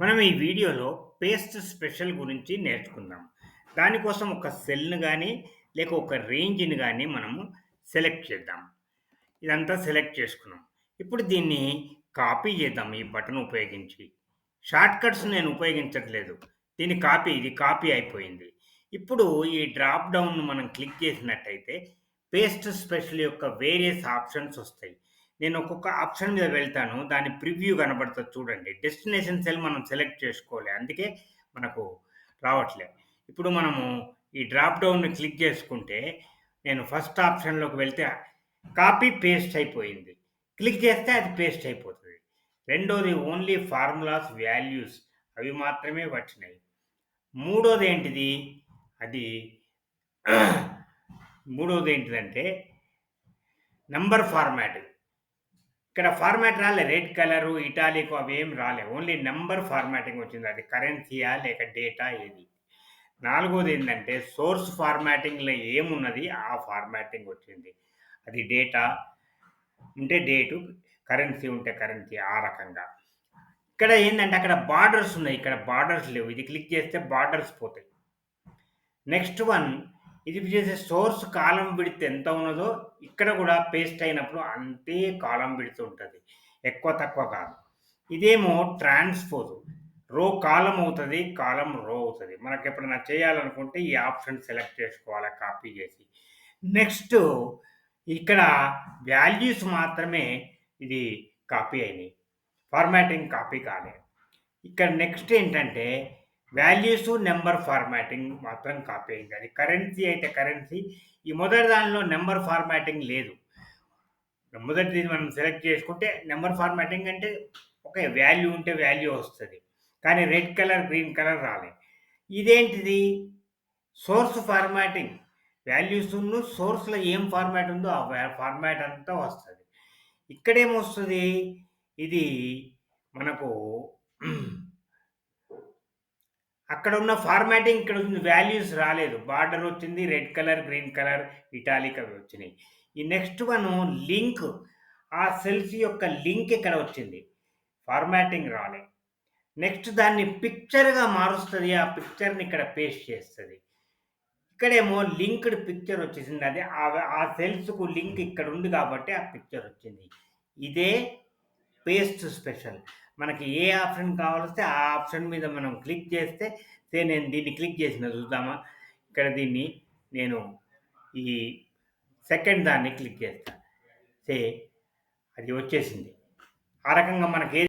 మనం ఈ వీడియోలో పేస్ట్ స్పెషల్ గురించి నేర్చుకుందాం. దానికోసం ఒక సెల్‌ని గాని, లేక ఒక రేంజ్‌ని గాని మనము సెలెక్ట్ చేద్దాం. ఇదంతా సెలెక్ట్ చేసుకున్నాం. ఇప్పుడు దీన్ని కాపీ చేద్దాం ఈ బటన్ ఉపయోగించి. షార్ట్‌కట్స్ నేను ఉపయోగించట్లేదు. ఇది కాపీ అయిపోయింది. ఇప్పుడు ఈ డ్రాప్ డౌన్‌ను మనం క్లిక్ చేసినట్టయితే పేస్ట్ స్పెషల్ యొక్క వేరియస్ ఆప్షన్స్ ఒస్తాయి. నేను ఒక్కొక్క ఆప్షన్ మీద వెళ్తాను. దాని ప్రివ్యూ కనబడుతది చూడండి. డెస్టినేషన్ సెల్ మనం సెలెక్ట్ చేసుకోలే. అందుకే మనకు రావట్లే. ఇప్పుడు మనము ఈ డ్రాప్ డౌన్‌ని క్లిక్ చేసుకుంటే, నేను ఫస్ట్ ఆప్షన్‌లోకి వెళ్తే కాపీ, పేస్ట్ అయిపోయింది. క్లిక్ చేస్తే అది పేస్ట్ అయిపోతది. రెండోది ఓన్లీ ఫార్ములాస్, వాల్యూస్ అవి మాత్రమే వచ్చినాయి. మూడోదేంటిది? అది మూడోదేంటిదంటే నంబర్ ఫార్మాట్. ఇక్కడ ఫార్మాట్ రాలే. రెడ్ కలరు, ఇటాలిక్ అవేం రాలే. ఓన్లీ నంబర్ ఫార్మాటింగ్ వచ్చింది. అది కరెన్సీయా లేక డేటా ఏది. నాలుగోదేంటంటే సోర్స్ ఫార్మాటింగ్‌లో ఏమున్నది ఆ ఫార్మాటింగ్ వచ్చింది. అది డేటా ఉంటే డేటు, కరెన్సీ ఉంటే కరెన్సీ ఆ రకంగా. ఇక్కడ ఏందంటే అక్కడ బార్డర్స్ ఉన్నాయి. ఇక్కడ బార్డర్స్ లేవు. ఇది క్లిక్ చేస్తే బార్డర్స్ పోతాయి. నెక్స్ట్ వన్ ఇది చేసే సోర్స్ కాలమ్ విడ్త్ ఎంత ఉన్నదో ఇక్కడ కూడా పేస్ట్ అయినప్పుడు అంతే కాలమ్ విడ్త్ ఉంటది. ఎక్కువ తక్కువ కాదు. ఇదేమో ట్రాన్స్‌పోజ్. రో కాలమ్ అవుతది. కాలమ్ రో అవుతది. మనకెప్పుడైనా చేయాలనుకుంటే ఈ ఆప్షన్ సెలెక్ట్ చేసుకోవాలి కాపీ చేసి. నెక్స్ట్ ఇక్కడ వాల్యూస్ మాత్రమే ఇది కాపీ అయినాయి. ఫార్మాటింగ్ కాపీ కాలే. ఇక్కడ నెక్స్ట్ ఏంటంటే వాల్యూసు, నంబర్ ఫార్మాటింగ్ మాత్రం కాపీ అయింది. అది కరెన్సీ అయితే కరెన్సీ. ఈ మొదటి దానిలో నంబర్ ఫార్మాటింగ్ లేదు. మొదటిది మనం సెలెక్ట్ చేసుకుంటే నంబర్ ఫార్మాటింగ్ అంటే ఓకే. వాల్యూ ఉంటే వాల్యూ వస్తది. కానీ రెడ్ కలర్, గ్రీన్ కలర్ రాలే. ఇదేంటిది? Source formatting. వాల్యూసును సోర్స్‌లో ఏం ఫార్మాట్ ఉందో ఆ ఫార్మాట్ అంతా వస్తది. ఇక్కడేమొస్తది? ఇది మనకు అక్కడ ఉన్న ఫార్మాటింగ్ ఇక్కడ ఉంది. వాల్యూస్ రాలేదు. బార్డర్ వచ్చింది. Red colour, green colour, italic అవి వచ్చినాయి. ఈ నెక్స్ట్ వన్ లింక్. ఆ సెల్స్ యొక్క లింక్ ఇక్కడ వచ్చింది. ఫార్మాటింగ్ రాలే. నెక్స్ట్ దాన్ని పిక్చర్‌గా మారుస్తది. ఆ పిక్చర్‌ని ఇక్కడ పేస్ట్ చేస్తది. ఇక్కడేమో లింక్డ్ పిక్చర్ వచ్చేసింది. అది ఆ సెల్స్‌కు లింక్ ఇక్కడ ఉంది కాబట్టి ఆ పిక్చర్ వచ్చింది. ఇదే పేస్ట్ స్పెషల్. మనకి ఏ ఆప్షన్ కావాలొస్తే ఆ ఆప్షన్ మీద మనం క్లిక్ చేస్తే నేను దీన్ని క్లిక్ చేసిన చూద్దామా? ఇక్కడ దీన్ని నేను ఈ సెకండ్ దాన్ని క్లిక్ చేస్తా. సే అది వచ్చేసింది. ఆ రకంగా మనకి